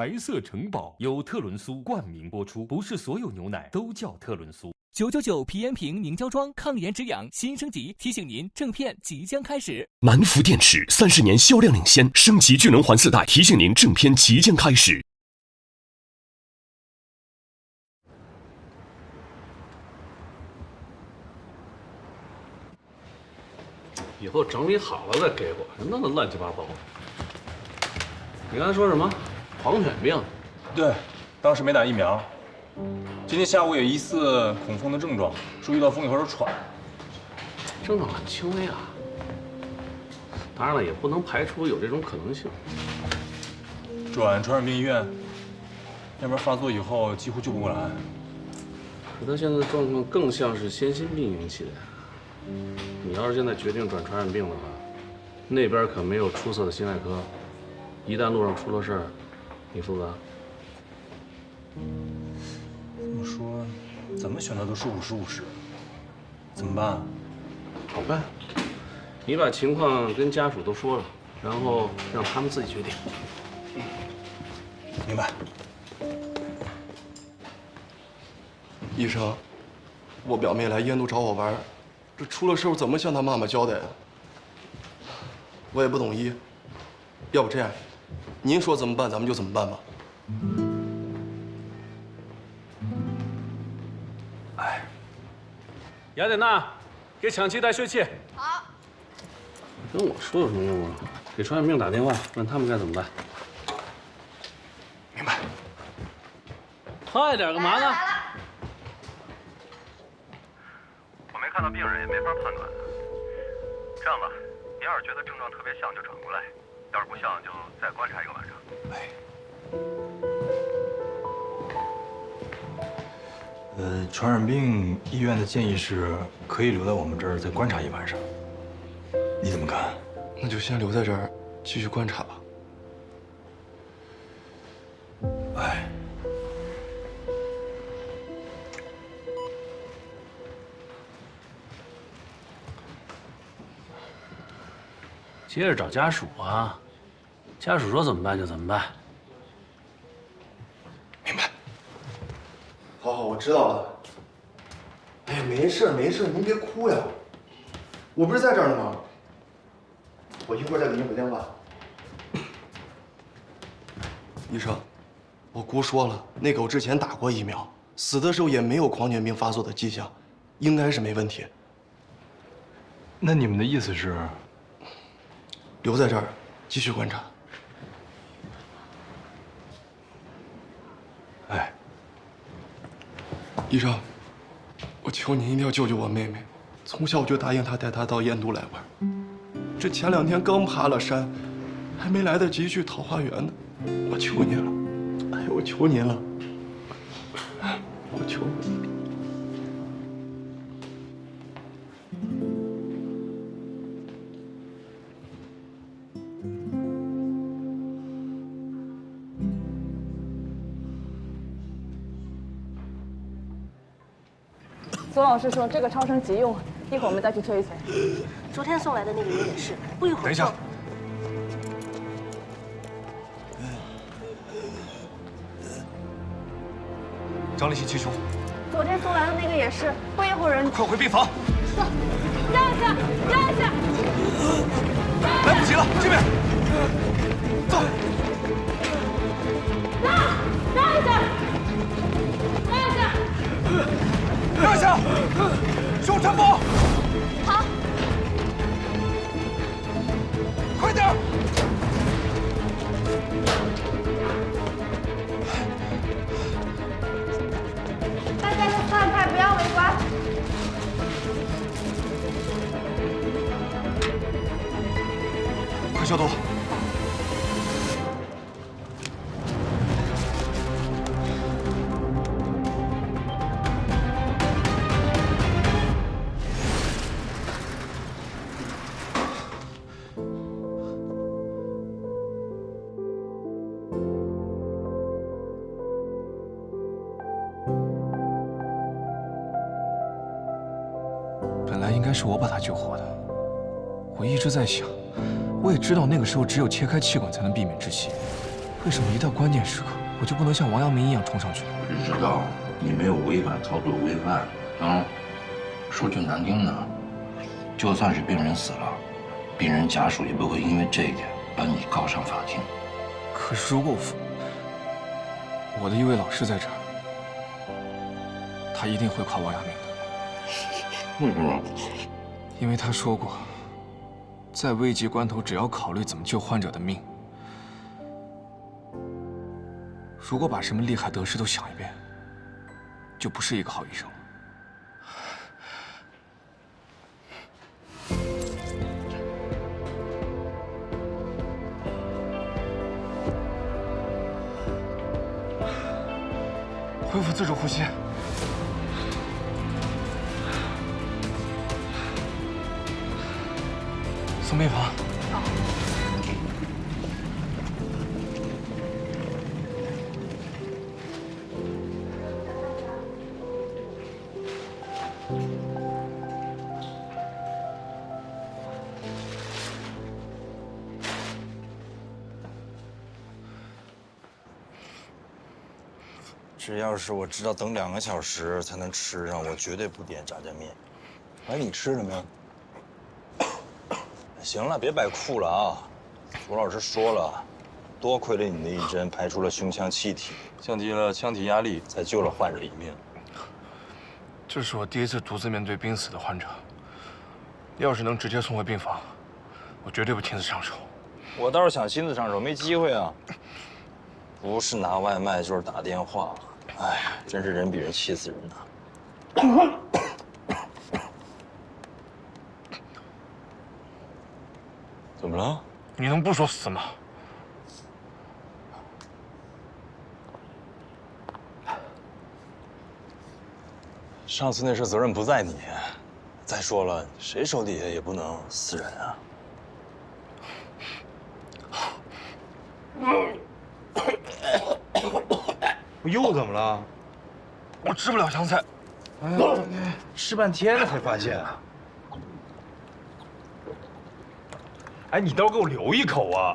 白色城堡由特仑苏冠名播出，不是所有牛奶都叫特仑苏。999皮炎平凝胶装抗炎止痒新升级，提醒您正片即将开始。南孚电池30年销量领先，升级聚能环4代，提醒您正片即将开始。以后整理好了再给我，弄得乱七八糟的。你刚才说什么？狂犬病？对，当时没打疫苗。今天下午也疑似恐风的症状，说遇到风以后是喘，症状很轻微啊。当然了，也不能排除有这种可能性。转传染病医院，要不然发作以后几乎救不过来。可他现在的状况更像是先心病引起的呀。你要是现在决定转传染病的话，那边可没有出色的心外科，一旦路上出了事儿，你负责。这么说，怎么选择都是50-50，怎么办？好办，你把情况跟家属都说了，然后让他们自己决定。明白。医生，我表妹来燕都找我玩，这出了事怎么向她妈妈交代啊？我也不懂医，要不这样，您说怎么办咱们就怎么办吧。雅典娜，给抢七带血器。好。跟我说有什么用啊？给传染病打电话，问他们该怎么办。明白。快点，干嘛呢？我没看到病人，也没法判断。这样吧，您要是觉得症状特别像，就转过来；要是不像，就再观察1个晚上。传染病医院的建议是可以留在我们这儿再观察1晚上。你怎么看？那就先留在这儿继续观察吧。哎，接着找家属啊，家属说怎么办就怎么办。明白。好，我知道了。哎，没事没事，您别哭呀。我不是在这儿呢吗？我一会儿再给您回电话。医生，我姑说了，那狗之前打过疫苗，死的时候也没有狂犬病发作的迹象，应该是没问题。那你们的意思是？留在这儿继续观察。哎，医生，我求您一定要救救我妹妹。从小我就答应她带她到燕都来玩，这前2天刚爬了山，还没来得及去桃花源呢。我求您了，哎呀，我求您了，我求你。左老师说这个超声急用，一会儿我们再去催一催。昨天送来的那个人也是，不一会儿。等一下。张立新气胸。昨天送来的那个也是，不一会儿人。快回病房。走，让一下，让一下。来不及了，这边。走。让一下，让一下。让一下，胸撑包。好，快点！大家都散开，不要围观。快消毒。本来应该是我把他救活的，我一直在想，我也知道那个时候只有切开气管才能避免窒息，为什么一到关键时刻，我就不能像王阳明一样冲上去？我知道你没有违反操作规范。说句难听的，就算是病人死了，病人家属也不会因为这一点把你告上法庭。可是如果我的一位老师在这儿，他一定会夸王阳明的。为什么？因为他说过，在危急关头，只要考虑怎么救患者的命。如果把什么利害得失都想一遍，就不是一个好医生了。恢复自主呼吸。送病房。这要是我知道等2个小时才能吃上，我绝对不点炸酱面。哎，你吃什么呀？行了，别摆酷了啊！楚老师说了，多亏了你那一针排出了胸腔气体，降低了腔体压力，才救了患者一命。这是我第一次独自面对濒死的患者，要是能直接送回病房，我绝对不亲自上手。我倒是想亲自上手，没机会啊。不是拿外卖就是打电话，哎呀，真是人比人气死人呐！怎么了？你能不说死吗？上次那事责任不在你。再说了，谁手底下也不能死人啊。我又怎么了？我吃不了香菜。哎呀，吃半天了才发现。哎，你倒给我留一口啊！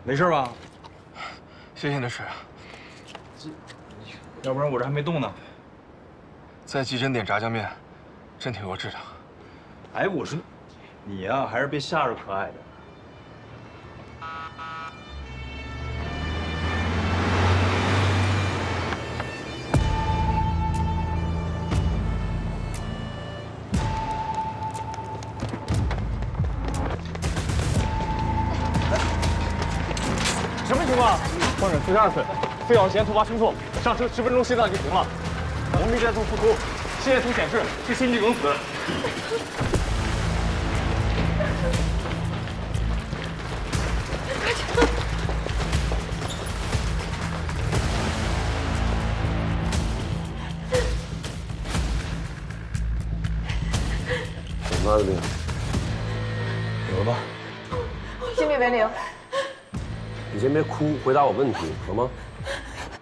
没事吧？谢谢你的水。要不然我这还没动呢。在急诊点炸酱面，真挺弱智的。哎，我说，你呀，还是别吓着可爱的。什么情况？患者42岁，肺氧弦突发冲突，上车10分钟心脏就停了。红绿箭素复苏，心电图显示是心肌梗死。怎么了，这病？有了吧？心律为0。你先别哭，回答我问题好吗？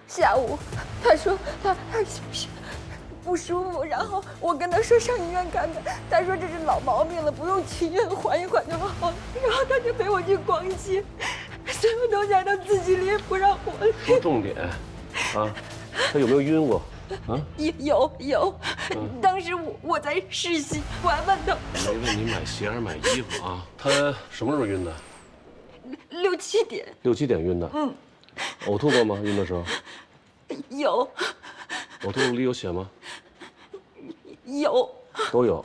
下午他说他不舒服，然后我跟他说上医院看看，他说这是老毛病了，不用去医院，缓一缓就好了。然后他就陪我去逛街，所有东西都自己拎，不让我拎。说重点，啊，他有没有晕过？啊？有，当时我在试洗，我还问他。没问你买鞋还是买衣服啊？他什么时候晕的？6、7点。6、7点晕的。嗯。呕吐过吗？晕的时候？有。呕吐里有血吗？有。都有。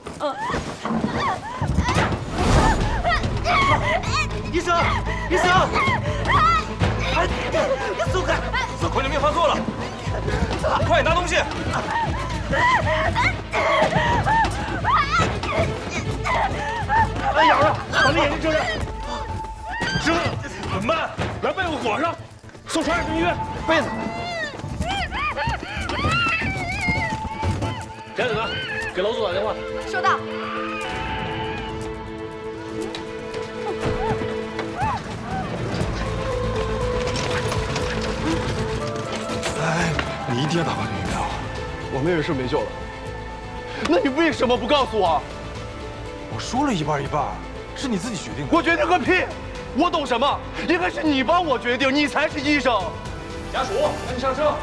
医生，哎，松开！口里面发作了，快拿东西！哎，咬着，把那眼睛遮上。遮，怎么办？来被子裹上，送传染病医院。被子。贾警官，给楼组打电话。收到。哎，你一定要打快点疫苗。我妹妹是没救了，那你为什么不告诉我？我说了一半一半，是你自己决定的。我决定个屁！我懂什么？应该是你帮我决定，你才是医生。家属，赶紧上车。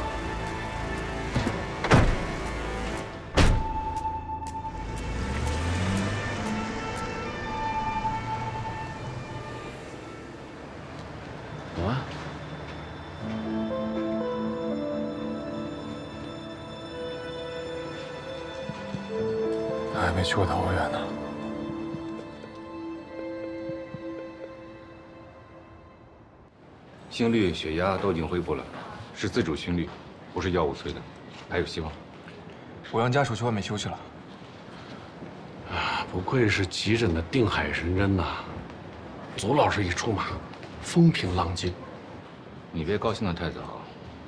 走啊！他还没去过桃花源呢。心率、血压都已经恢复了，是自主心率，不是药物催的，还有希望。我让家属去外面休息了。啊，不愧是急诊的定海神针呐！祖老师一出马，风平浪静。你别高兴得太早。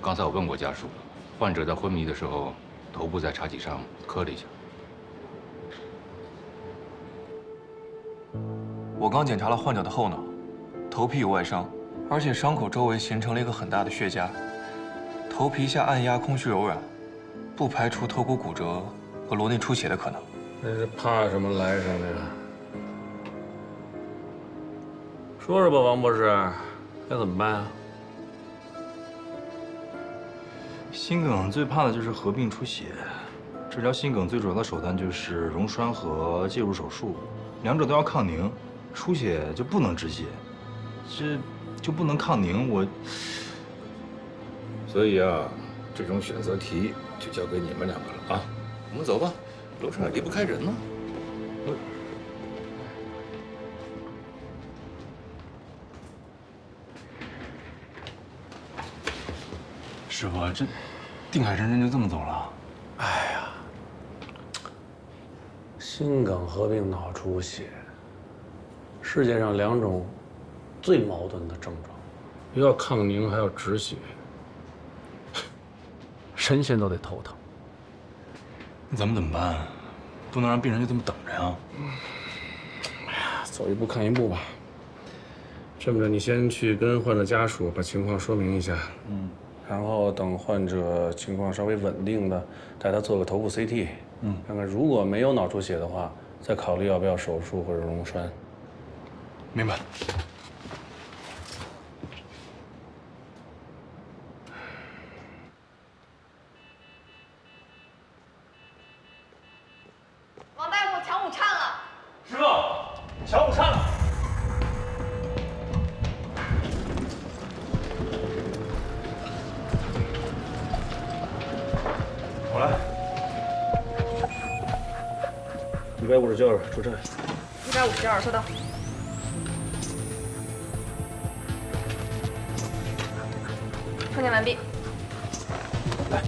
刚才我问过家属，患者在昏迷的时候，头部在茶几上磕了一下。我刚检查了患者的后脑，头皮有外伤，而且伤口周围形成了一个很大的血痂，头皮下按压空虚柔软，不排除头骨骨折和颅内出血的可能。那是怕什么来什么呀？说说吧，王博士，该怎么办啊？心梗最怕的就是合并出血，治疗心梗最主要的手段就是溶栓和介入手术，两者都要抗凝，出血就不能止血，这就不能抗凝。所以啊，这种选择题就交给你们两个了啊！我们走吧，楼上也离不开人呢。师傅，这定海神针就这么走了？哎呀，心梗合并脑出血，世界上两种最矛盾的症状，又要抗凝还要止血，神仙都得头疼。那咱们怎么办？不能让病人就这么等着呀！哎呀，走一步看一步吧。这么着，你先去跟患者家属把情况说明一下，然后等患者情况稍微稳定的，带他做个头部 CT，看看如果没有脑出血的话，再考虑要不要手术或者溶栓。明白。王大夫，抢午餐了。师傅，抢午餐了。我来。159出诊。152收到。充电完毕。来。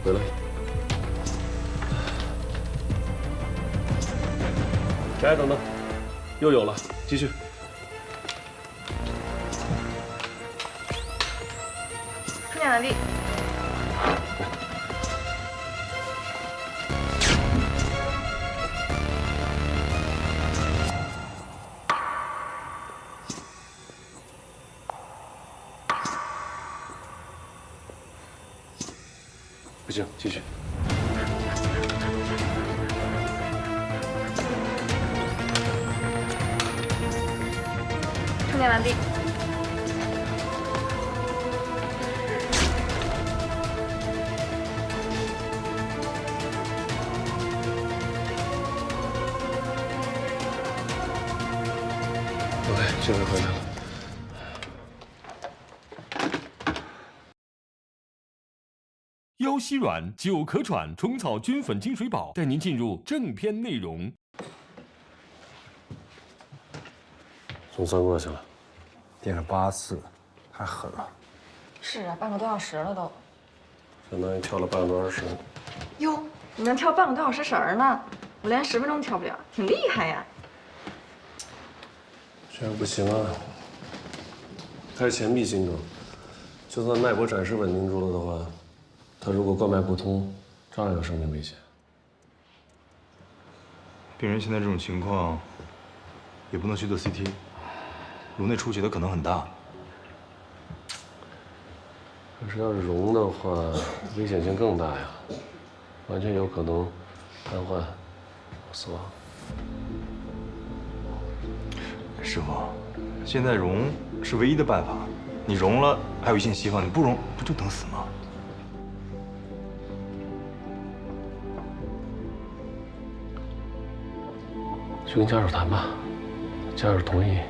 回来。来，等等，又有了，继续。充电完毕。不行，继续。充电完毕。OK，这回回来了。腰膝软，久咳喘，虫草菌粉金水宝带您进入正片内容。总算过去了，电了8次，太狠了。是啊，半个多小时了都。相当于跳了半个多小时。哟，你能跳半个多小时绳儿呢？我连10分钟跳不了，挺厉害呀。这样不行啊，他是前臂心梗，就算脉搏暂时稳定住了的话，他如果冠脉不通，照样有生命危险。病人现在这种情况，也不能去做 CT，颅内出血的可能很大。可是要是融的话，危险性更大呀，完全有可能瘫痪、死亡。师傅，现在融是唯一的办法。你融了还有一线希望，你不融不就等死吗？去跟家属谈吧，家属同意，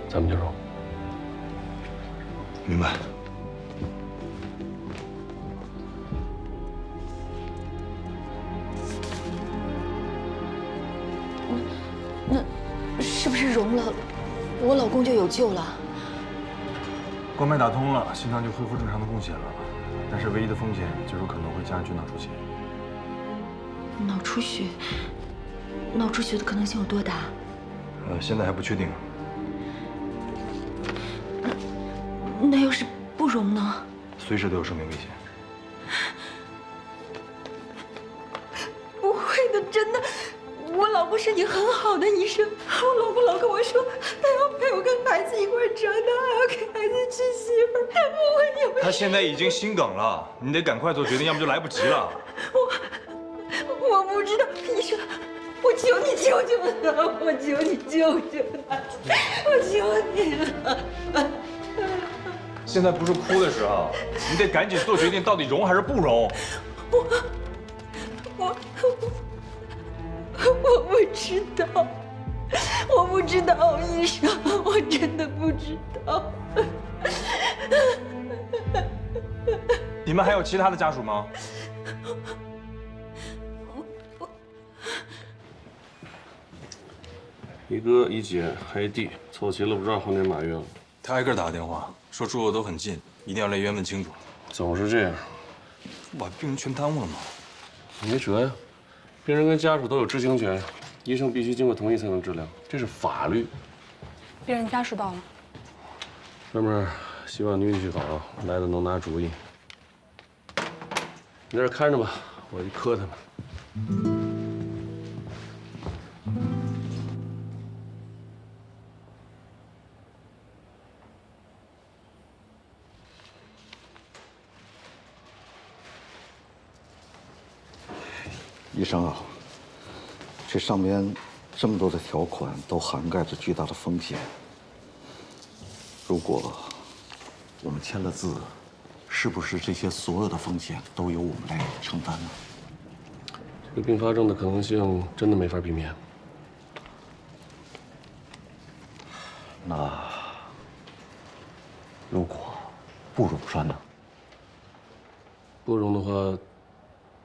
咱们就融。明白。那是不是融了，我老公就有救了？冠脉打通了，心脏就恢复正常的供血了，但是唯一的风险就是可能会加剧脑出血。脑出血，脑出血的可能性有多大？现在还不确定。那要是不融呢？随时都有生命危险。不会的，真的。我老公是你很好的医生，我老公老跟我说，他要陪我跟孩子一块长大，还要给孩子娶媳妇，他不会有。他现在已经心梗了，你得赶快做决定，要不就来不及了。我不知道，医生，我求你救救他，我求你救救他，我求你了。现在不是哭的时候，你得赶紧做决定，到底融还是不融？我不知道，我不知道，医生，我真的不知道。你们还有其他的家属吗？一哥一姐还一弟，凑齐了不知道猴年马月了。他挨个打个电话，说住的都很近，一定要来医院问清楚。总是这样，把病人全耽误了吗？没辙呀，病人跟家属都有知情权，医生必须经过同意才能治疗，这是法律。病人家属到了。上面希望你运气好，来的能拿主意。你在这看着吧，我去磕他们。医生啊，这上面这么多的条款都涵盖着巨大的风险。如果我们签了字，是不是这些所有的风险都由我们来承担呢？这个并发症的可能性真的没法避免。那如果不溶栓呢？不溶的话，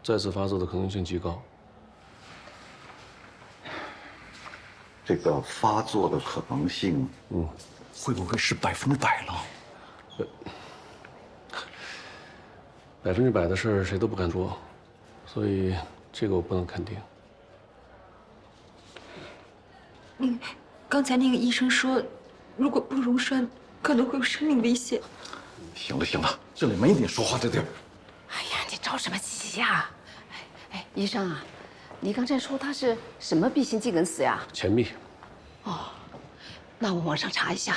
再次发作的可能性极高。这个发作的可能性，会不会是100%呢？100%的事儿谁都不敢说，所以这个我不能肯定。刚才那个医生说，如果不溶栓，可能会有生命危险。行了行了，这里没你说话的地儿。哎呀，你着什么急呀？哎，医生啊，你刚才说他是什么 B 型肌梗死呀？前臂。哦，那我网上查一下。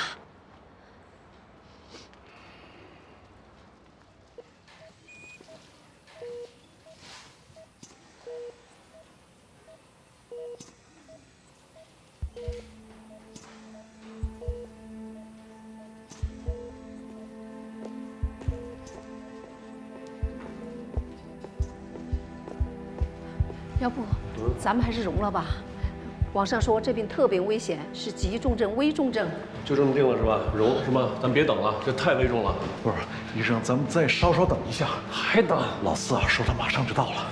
要不，咱们还是融了吧。网上说这病特别危险，是急重症、危重症。就这么定了是吧？融是吗？咱别等了，这太危重了。不是，医生，咱们再稍稍等一下。还等？老四啊，说他马上就到了。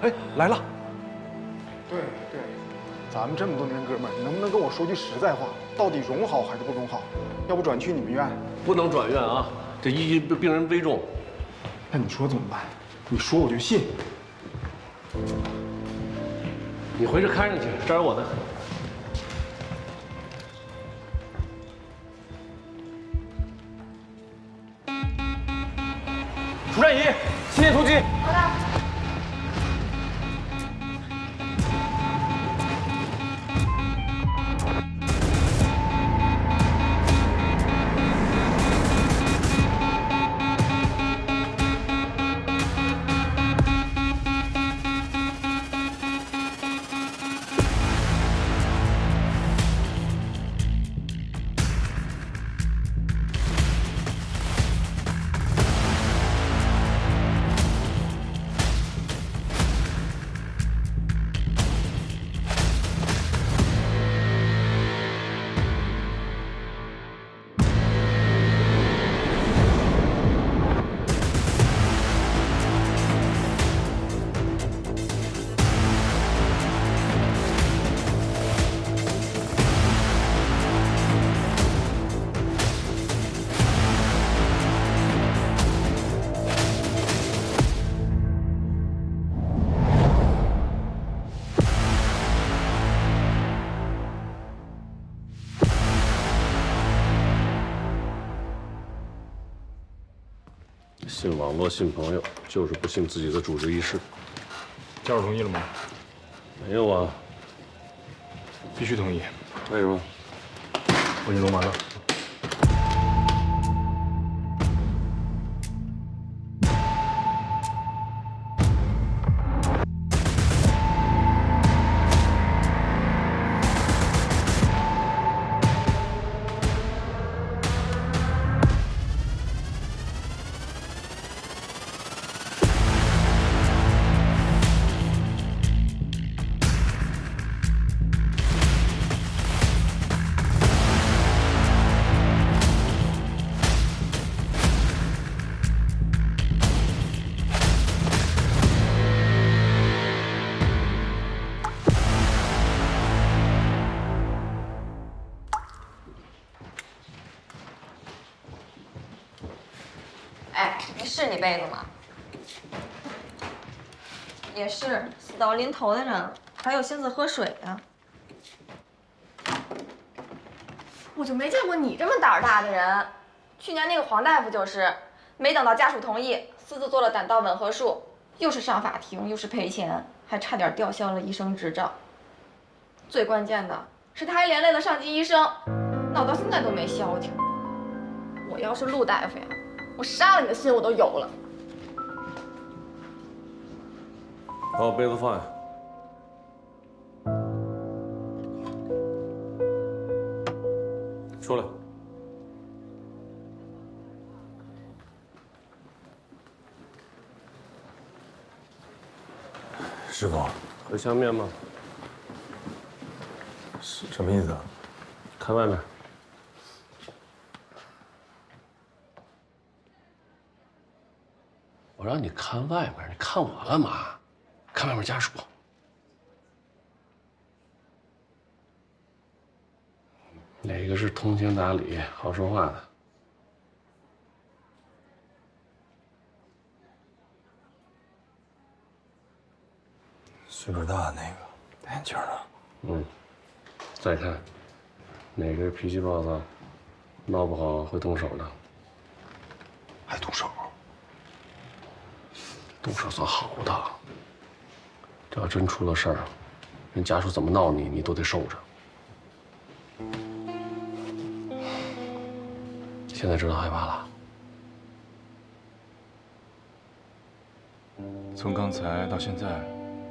哎，来了。对，咱们这么多年哥们儿，你能不能跟我说句实在话？到底融好还是不融好？要不转去你们院？不能转院啊！这病人危重。那你说怎么办？你说我就信。你回去看上去，这儿有我呢。除颤仪，心电突击。好的。信网络，信朋友，就是不信自己的主治医师。家属同意了吗？没有啊。必须同意。为什么？我已经弄完了。是你背的吗？也是，死到临头的人，还有心思喝水呀？我就没见过你这么胆儿大的人。去年那个黄大夫就是，没等到家属同意，私自做了胆道吻合术，又是上法庭，又是赔钱，还差点吊销了医生执照。最关键的是，他还连累了上级医生，闹到现在都没消停。我要是陆大夫呀，我杀了你的心我都有了。把我杯子放下。出来。师傅，茴香面吗？是什么意思啊？看外面。我让你看外面，你看我干嘛？看外面家属。哪个是通情达理、好说话的？岁数大那个，戴眼镜的。嗯。再看，哪个脾气暴躁，闹不好会动手的？还动手？动手算好的。这要真出了事儿，人家属怎么闹你，你都得受着。现在知道害怕了？从刚才到现在，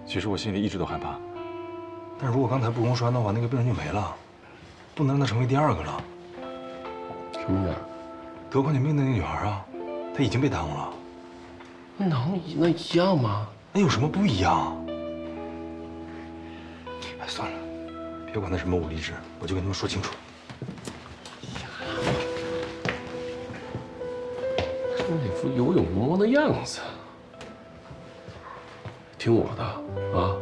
其实我心里一直都害怕。但如果刚才不溶栓的话，那个病人就没了，不能让他成为第二个了。什么人？得狂犬病的那个女孩啊，她已经被耽误了。那一样吗？那有什么不一样？哎，算了，别管他什么武力值，我就跟他们说清楚。那副有勇无谋的样子。听我的啊，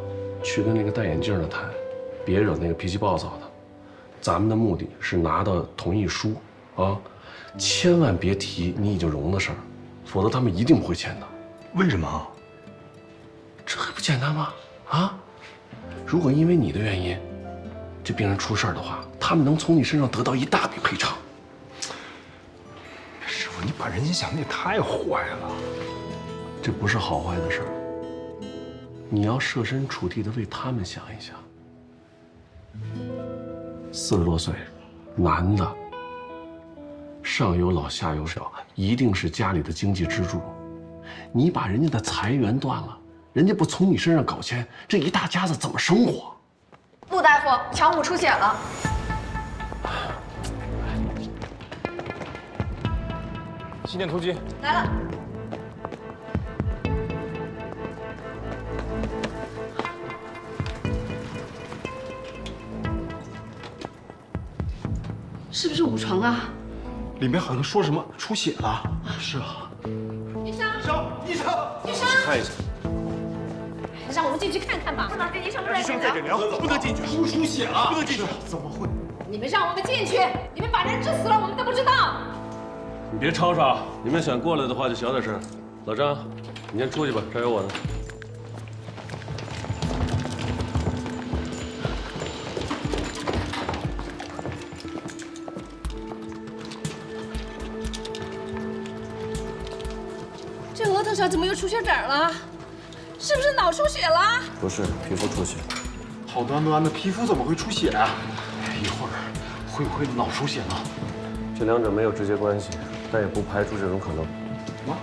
去跟那个戴眼镜的谈，别惹那个脾气暴躁的。咱们的目的是拿到同意书啊，千万别提你已经融的事儿，否则他们一定不会签的。为什么？这还不简单吗？啊，如果因为你的原因，这病人出事儿的话，他们能从你身上得到一大笔赔偿。师傅，你把人家想的也太坏了。这不是好坏的事儿，你要设身处地的为他们想一想。40多岁，男的，上有老下有小，一定是家里的经济支柱。你把人家的财源断了，人家不从你身上搞钱，这一大家子怎么生活？陆大夫，强弩出血了。心电图机来了。是不是误床啊？里面好像说什么出血了。是啊。医生，医生，看一下。让我们进去看看吧。不能，这医生不在现场。不能进去，出血了，不能进去。怎么会？你们让我们进去，你们把人治死了，我们都不知道。你别吵吵，你们想过来的话就小点声。老张，你先出去吧，这儿有我呢。腾小怎么又出血疹了？是不是脑出血了？不是，皮肤出血。好端端的皮肤怎么会出血啊？一会儿会不会脑出血呢？这两者没有直接关系，但也不排除这种可能。什么？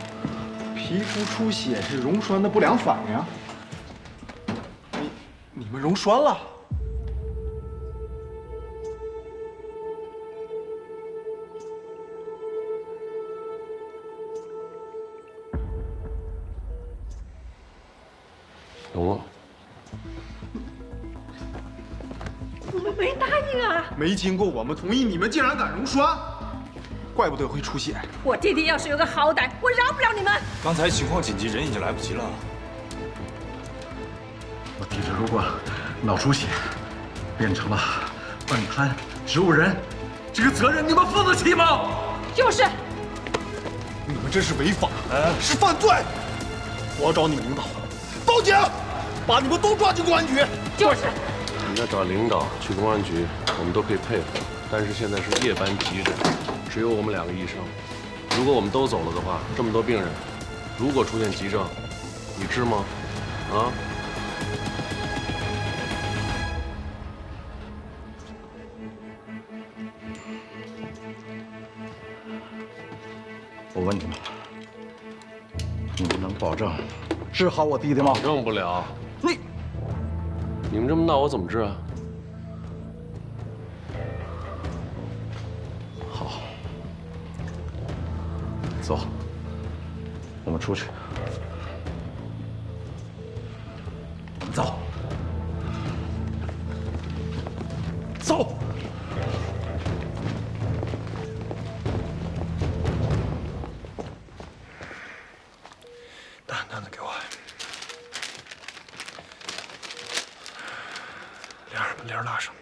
皮肤出血是溶栓的不良反应？你们溶栓了？懂了。我们没答应啊！没经过我们同意，你们竟然敢溶栓，怪不得会出血。我弟弟要是有个好歹，我饶不了你们。刚才情况紧急，人已经来不及了。我弟弟如果脑出血，变成了半瘫植物人，这个责任你们负得起吗？就是。你们这是违法，是犯罪！我要找你们领导，报警，把你们都抓进公安局。就是。你要找领导去公安局，我们都可以配合，但是现在是夜班急诊，只有我们2个医生。如果我们都走了的话，这么多病人，如果出现急症，你治吗？啊？我问你们，你们能保证治好我弟弟吗？保证不了。你们这么闹，我怎么治啊？好，走，我们出去。走，走。淡淡的给我。帘拉上。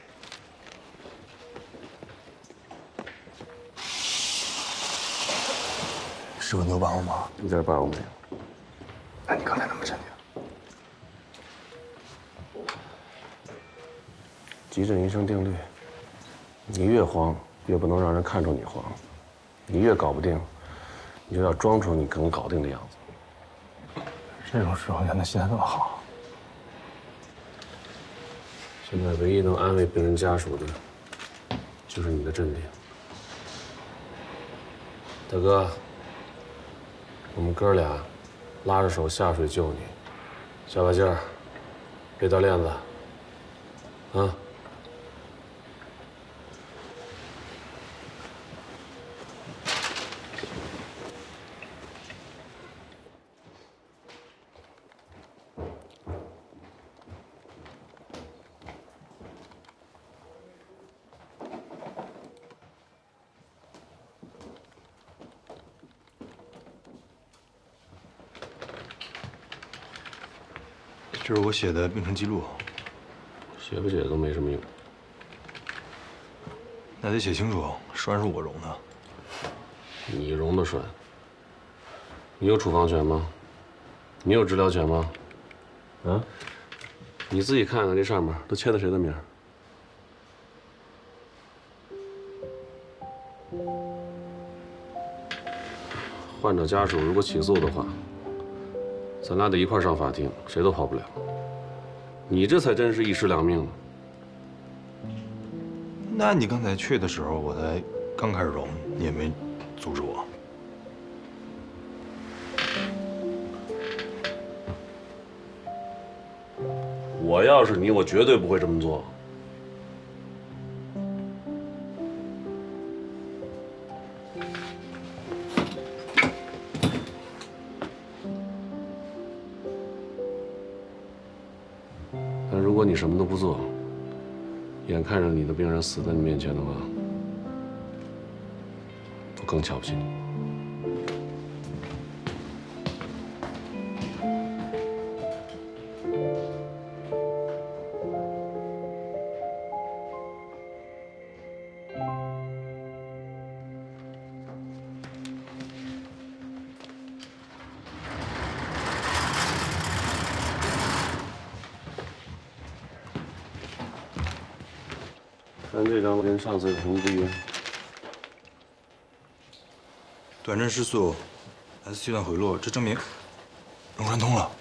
师傅，你有把握吗？一点把握没有。那你刚才那么镇定？急诊医生定律：你越慌，越不能让人看出你慌；你越搞不定，你就要装出你能搞定的样子。这种时候原来心态这么好。现在唯一能安慰病人家属的，就是你的镇定。大哥，我们哥俩拉着手下水救你，小把劲儿，别掉链子，啊！这是我写的病程记录，写不写都没什么用。那得写清楚，栓是我溶的。你溶的栓？你有处方权吗？你有治疗权吗？啊？你自己看看这上面都签的谁的名？患者家属如果起诉的话，咱俩得一块上法庭，谁都跑不了。你这才真是一尸两命呢。那你刚才去的时候，我才刚开始溶，你也没阻止我。我要是你，我绝对不会这么做。但如果你什么都不做，眼看着你的病人死在你面前的话，我更瞧不起你。看这张跟上次同低。短阵失速，S 期段回落，这证明龙川通了，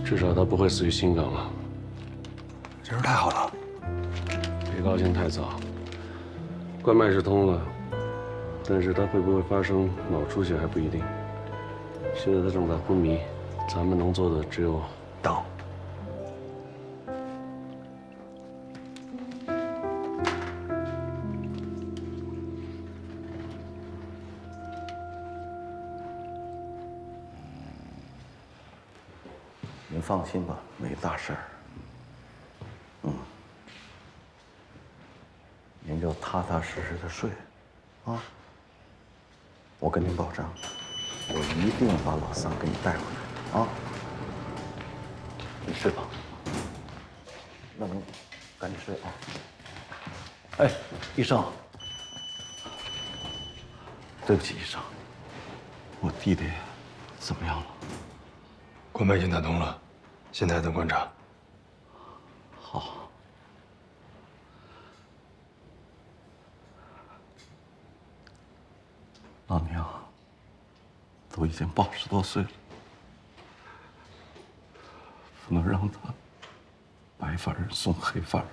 至少他不会死于心梗了。真是太好了。别高兴太早，冠脉是通了，但是他会不会发生脑出血还不一定。现在他正在昏迷，咱们能做的只有等。您放心吧，没大事儿。您就踏踏实实的睡，啊！我跟您保证，我一定把老三给你带回来，啊！你睡吧，那您赶紧睡啊！哎，医生，对不起，医生，我弟弟怎么样了？冠脉已经打通了，现在还等观察。好。老娘都已经80多岁了，不能让他白发人送黑发人。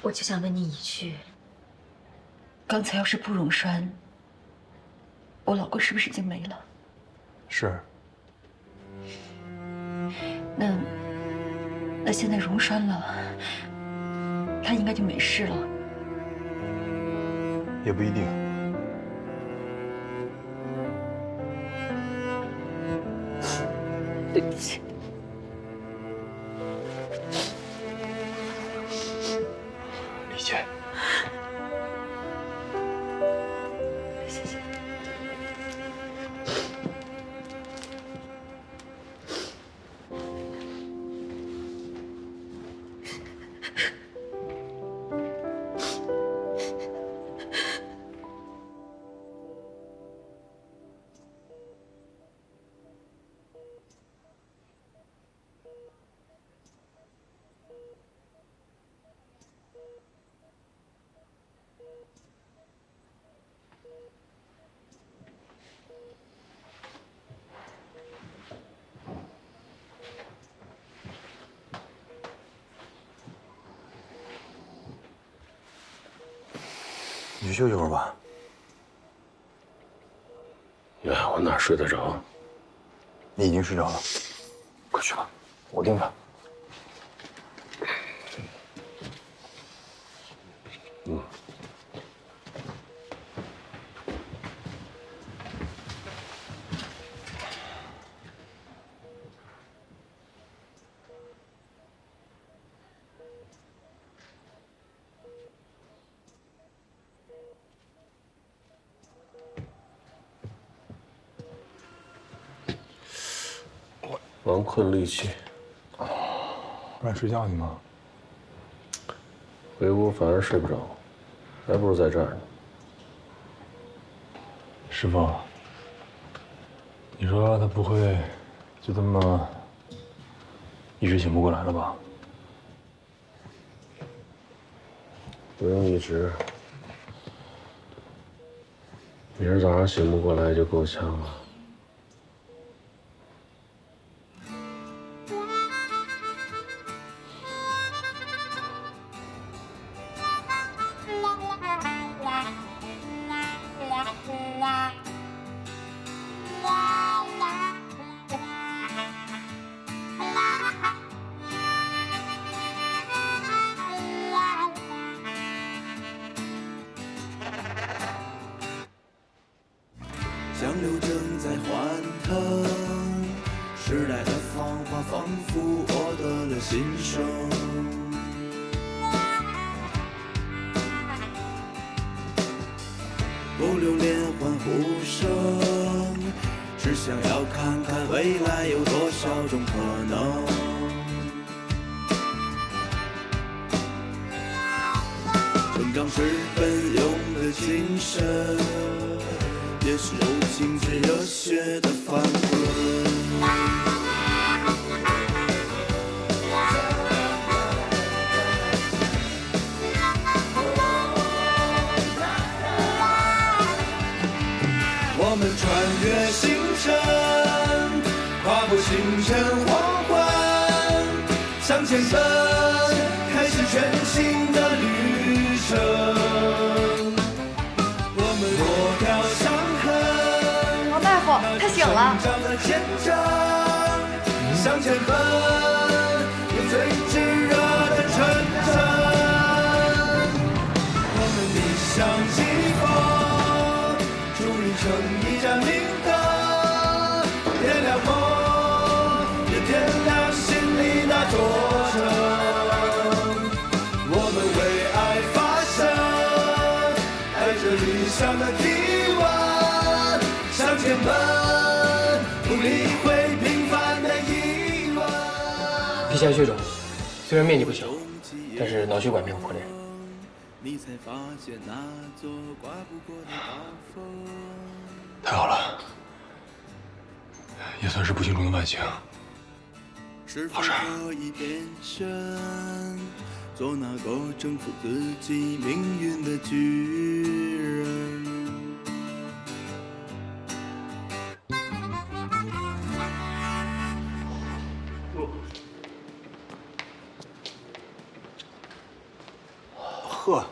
我就想问你一句，刚才要是不溶栓，我老公是不是已经没了？是。那现在溶栓了，他应该就没事了。也不一定。对不起。理解。谢谢。你去休息会儿吧。呀，我哪睡得着？你已经睡着了，快去吧，我盯着。王困力气，不然睡觉去吗？回屋反而睡不着，还不如在这儿呢。师傅，你说他不会就这么一直醒不过来了吧？不用一直，明儿早上醒不过来就够呛了。江流正在欢腾，时代的芳华仿佛获得了新生。不留不剩，只想要看看未来有多少种可能。成长是奔涌的精神，也是有情之热血的翻滚。我们穿越星辰，跨过星辰黄昏，向前奔，开始全新的旅程。我们脱掉伤痕，王大夫，他醒了。坚强，向前奔，有最炙热的纯真。我们逆向起风，助力成一盏明灯，点亮梦，也点亮心里那座城。我们为爱发声，带着理想的体温，向前奔，不理会平凡的疑问。皮下血肿，虽然面积不小，但是脑血管没有破裂。你才发现那座跨不过的高峰。太好了，也算是不幸中的万幸。好事。可以变身，做那个征服自己命运的巨人。呵，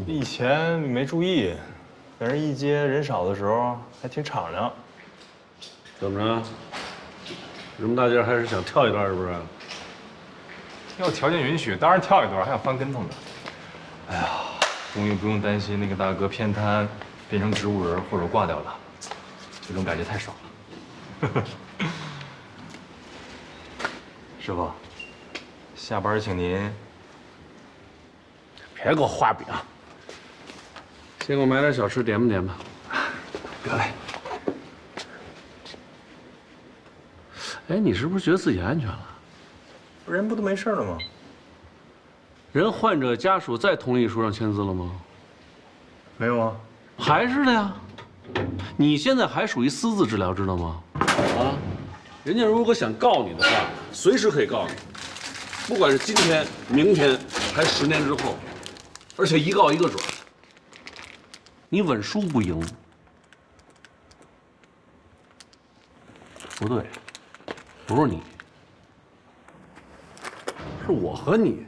以前没注意，在这一街人少的时候还挺敞亮。怎么着？这么大劲儿还是想跳一段是不是？要条件允许，当然跳一段，还想翻跟头呢。哎呀，终于不用担心那个大哥偏瘫，变成植物人或者挂掉了，这种感觉太爽了。师傅，下班请您。别给我画饼，先给我买点小吃点吧点吧。得嘞。哎，你是不是觉得自己安全了？人不都没事了吗？人患者家属在同意书上签字了吗？没有啊。还是的呀。你现在还属于私自治疗，知道吗？啊，人家如果想告你的话，随时可以告你，不管是今天、明天，还是10年之后。而且一告一个准，你稳输不赢。不对，不是你，是我和你。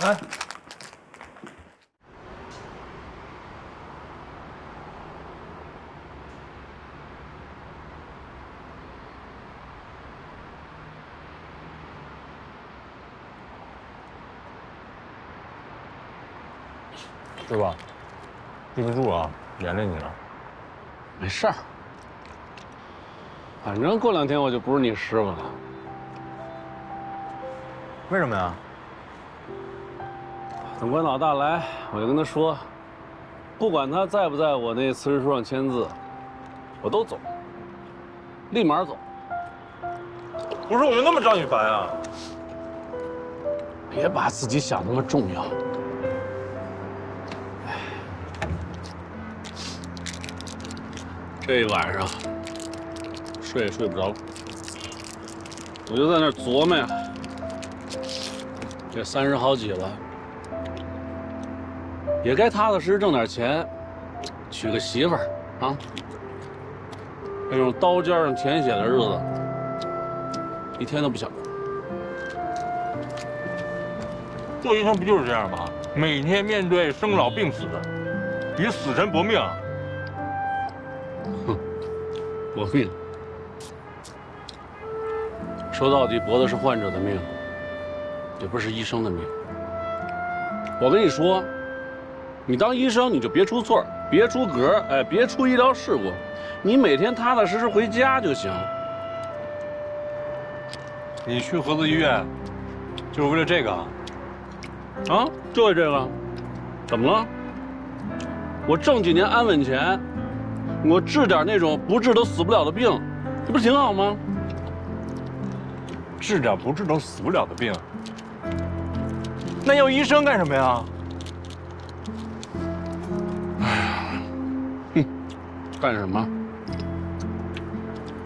哎，师傅，对不住啊，连累你了。没事儿，反正过2天我就不是你师傅了。为什么呀？等关老大来，我就跟他说，不管他在不在我那辞职书上签字，我都走，立马走。不是我就那么招你烦啊？别把自己想那么重要。这一晚上睡也睡不着，我就在那儿琢磨呀，这30好几了，也该踏踏实实挣点钱，娶个媳妇儿啊。那种刀尖上舔血的日子，一天都不想过。做医生不就是这样吗？每天面对生老病死，与死神搏命。搏命，说到底搏的是患者的命，也不是医生的命。我跟你说，你当医生你就别出错，别出格，哎，别出医疗事故，你每天踏踏实实回家就行。你去合资医院，就是为了这个？啊，就为这个。怎么了？我挣几年安稳钱，我治点那种不治都死不了的病，这不是挺好吗？治点不治都死不了的病，那要医生干什么呀？干什么？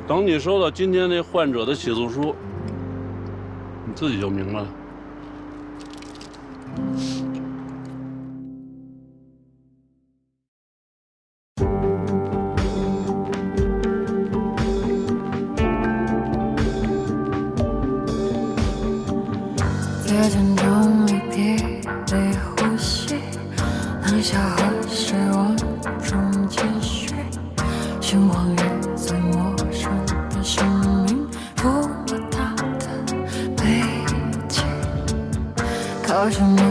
等你收到今天那患者的起诉书，你自己就明白了。在沉重里别离呼吸，当下和失望中继续，心慌于最陌生的生命，触摸它的背脊，靠什么？